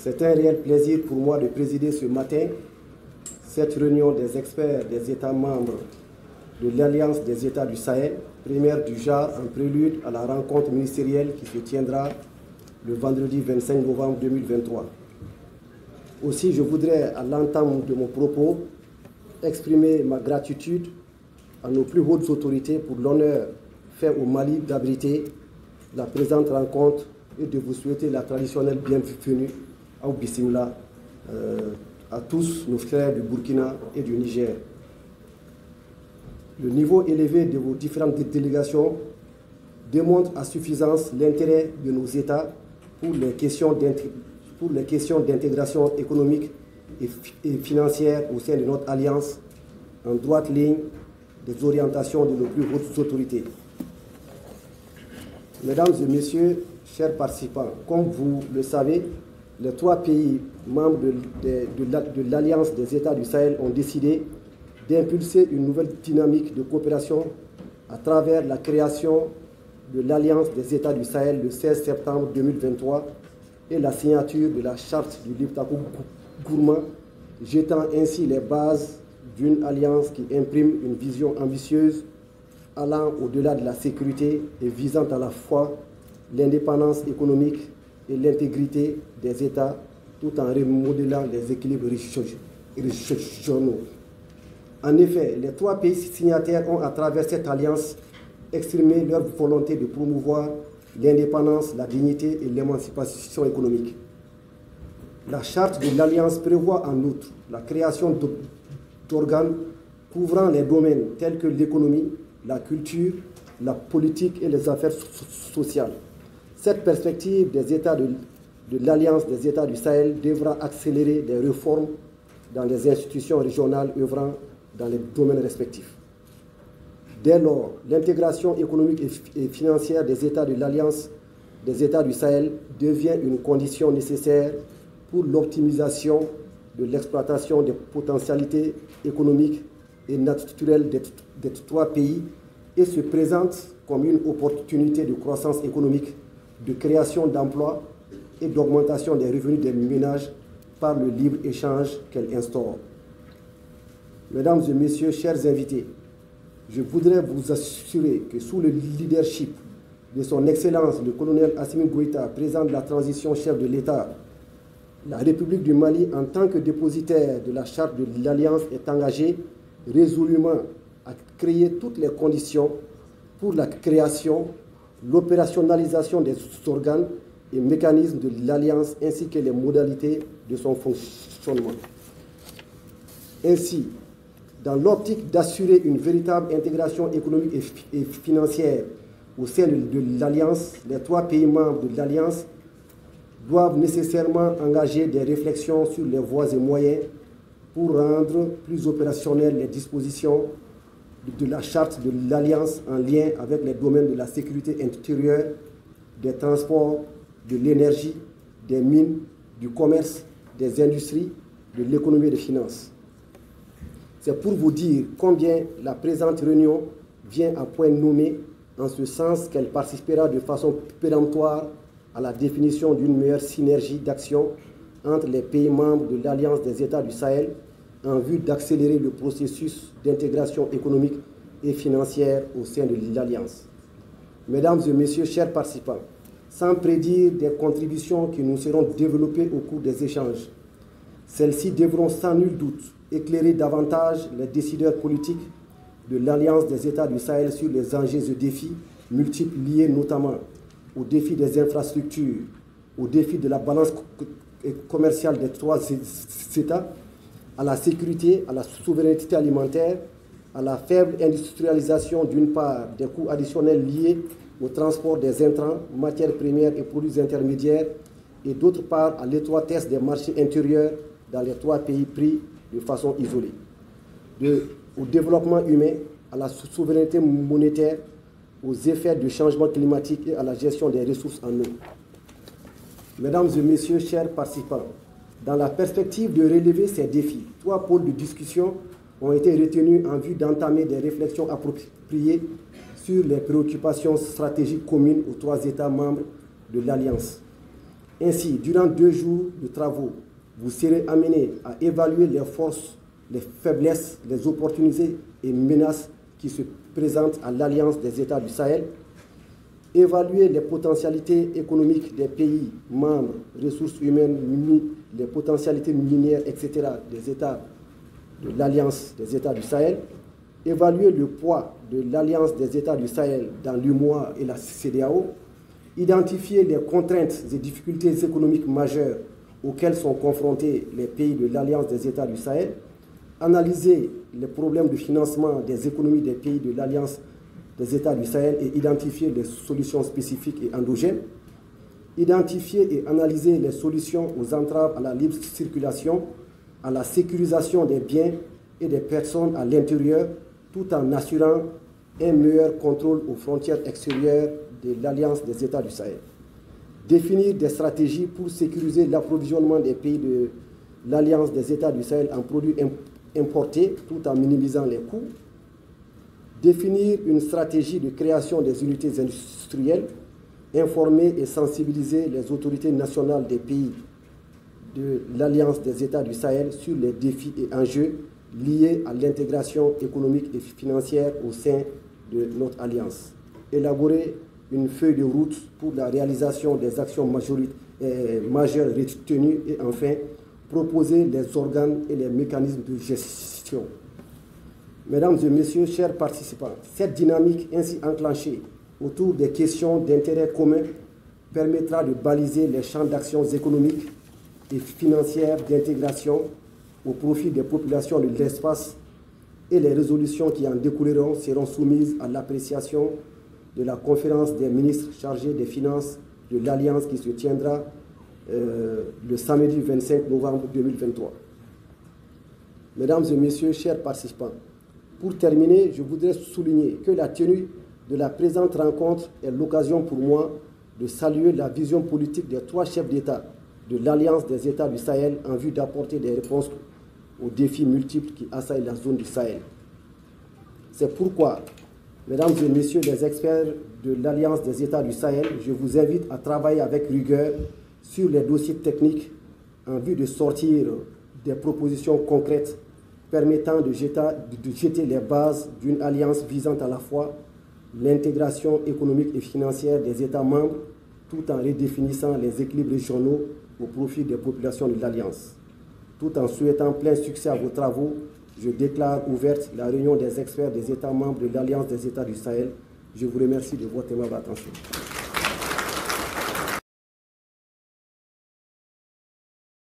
C'est un réel plaisir pour moi de présider ce matin cette réunion des experts des États membres de l'Alliance des États du Sahel, première du genre en prélude à la rencontre ministérielle qui se tiendra le vendredi 25 novembre 2023. Aussi, je voudrais, à l'entame de mon propos, exprimer ma gratitude à nos plus hautes autorités pour l'honneur fait au Mali d'abriter la présente rencontre et de vous souhaiter la traditionnelle bienvenue au Bismillah à tous nos frères du Burkina et du Niger. Le niveau élevé de vos différentes délégations démontre à suffisance l'intérêt de nos États pour les questions d'intégration économique et financière au sein de notre alliance, en droite ligne des orientations de nos plus hautes autorités. Mesdames et messieurs, chers participants, comme vous le savez, les 3 pays membres de l'Alliance des États du Sahel ont décidé d'impulser une nouvelle dynamique de coopération à travers la création de l'Alliance des États du Sahel le 16 septembre 2023 et la signature de la charte du Liptako Gourma, jetant ainsi les bases d'une alliance qui imprime une vision ambitieuse allant au-delà de la sécurité et visant à la fois l'indépendance économique et l'intégrité des États tout en remodelant les équilibres régionaux. En effet, les 3 pays signataires ont, à travers cette alliance, exprimé leur volonté de promouvoir l'indépendance, la dignité et l'émancipation économique. La charte de l'Alliance prévoit en outre la création d'organes couvrant les domaines tels que l'économie, la culture, la politique et les affaires sociales. Cette perspective des États de l'Alliance des États du Sahel devra accélérer les réformes dans les institutions régionales œuvrant dans les domaines respectifs. Dès lors, l'intégration économique et financière des États de l'Alliance des États du Sahel devient une condition nécessaire pour l'optimisation de l'exploitation des potentialités économiques et naturelles des 3 pays et se présente comme une opportunité de croissance économique, de création d'emplois et d'augmentation des revenus des ménages par le libre-échange qu'elle instaure. Mesdames et messieurs, chers invités, je voudrais vous assurer que sous le leadership de son Excellence le colonel Assimi Goïta, président de la transition chef de l'État, la République du Mali, en tant que dépositaire de la charte de l'Alliance, est engagée résolument à créer toutes les conditions pour la création, l'opérationnalisation des organes et mécanismes de l'Alliance ainsi que les modalités de son fonctionnement. Ainsi, dans l'optique d'assurer une véritable intégration économique et financière au sein de l'Alliance, les 3 pays membres de l'Alliance doivent nécessairement engager des réflexions sur les voies et moyens pour rendre plus opérationnelles les dispositions de la charte de l'Alliance en lien avec les domaines de la sécurité intérieure, des transports, de l'énergie, des mines, du commerce, des industries, de l'économie et des finances. C'est pour vous dire combien la présente réunion vient à point nommé, en ce sens qu'elle participera de façon péremptoire à la définition d'une meilleure synergie d'action entre les pays membres de l'Alliance des États du Sahel en vue d'accélérer le processus d'intégration économique et financière au sein de l'Alliance. Mesdames et messieurs, chers participants, sans prédire des contributions qui nous seront développées au cours des échanges, celles-ci devront sans nul doute éclairer davantage les décideurs politiques de l'Alliance des États du Sahel sur les enjeux et défis multiples liés notamment aux défis des infrastructures, aux défis de la balance commerciale des 3 États, à la sécurité, à la souveraineté alimentaire, à la faible industrialisation d'une part, des coûts additionnels liés au transport des intrants, matières premières et produits intermédiaires, et d'autre part à l'étroitesse des marchés intérieurs dans les 3 pays pris de façon isolée, au développement humain, à la souveraineté monétaire, aux effets du changement climatique et à la gestion des ressources en eau. Mesdames et messieurs, chers participants, dans la perspective de relever ces défis, 3 pôles de discussion ont été retenus en vue d'entamer des réflexions appropriées sur les préoccupations stratégiques communes aux 3 États membres de l'Alliance. Ainsi, durant 2 jours de travaux, vous serez amenés à évaluer les forces, les faiblesses, les opportunités et menaces qui se présentent à l'Alliance des États du Sahel, évaluer les potentialités économiques des pays membres, ressources humaines, les potentialités minières, etc. des États de l'Alliance des États du Sahel, évaluer le poids de l'Alliance des États du Sahel dans l'UEMOA et la CEDEAO, identifier les contraintes et difficultés économiques majeures auxquelles sont confrontés les pays de l'Alliance des États du Sahel, analyser les problèmes de financement des économies des pays de l'Alliance des États du Sahel et identifier les solutions spécifiques et endogènes, identifier et analyser les solutions aux entraves à la libre circulation, à la sécurisation des biens et des personnes à l'intérieur, tout en assurant un meilleur contrôle aux frontières extérieures de l'Alliance des États du Sahel. Définir des stratégies pour sécuriser l'approvisionnement des pays de l'Alliance des États du Sahel en produits importés tout en minimisant les coûts. Définir une stratégie de création des unités industrielles, informer et sensibiliser les autorités nationales des pays de l'Alliance des États du Sahel sur les défis et enjeux liés à l'intégration économique et financière au sein de notre alliance. Élaborer une feuille de route pour la réalisation des actions majeures retenues et enfin proposer les organes et les mécanismes de gestion. Mesdames et messieurs, chers participants, cette dynamique ainsi enclenchée autour des questions d'intérêt commun permettra de baliser les champs d'actions économiques et financières d'intégration au profit des populations de l'espace et les résolutions qui en découleront seront soumises à l'appréciation de la conférence des ministres chargés des finances de l'Alliance qui se tiendra le samedi 25 novembre 2023. Mesdames et messieurs, chers participants, pour terminer, je voudrais souligner que la tenue de la présente rencontre est l'occasion pour moi de saluer la vision politique des 3 chefs d'État de l'Alliance des États du Sahel en vue d'apporter des réponses aux défis multiples qui assaillent la zone du Sahel. C'est pourquoi, mesdames et messieurs les experts de l'Alliance des États du Sahel, je vous invite à travailler avec rigueur sur les dossiers techniques en vue de sortir des propositions concrètes permettant de jeter les bases d'une alliance visant à la fois l'intégration économique et financière des États membres tout en redéfinissant les équilibres régionaux au profit des populations de l'Alliance. Tout en souhaitant plein succès à vos travaux, je déclare ouverte la réunion des experts des États membres de l'Alliance des États du Sahel. Je vous remercie de votre aimable attention.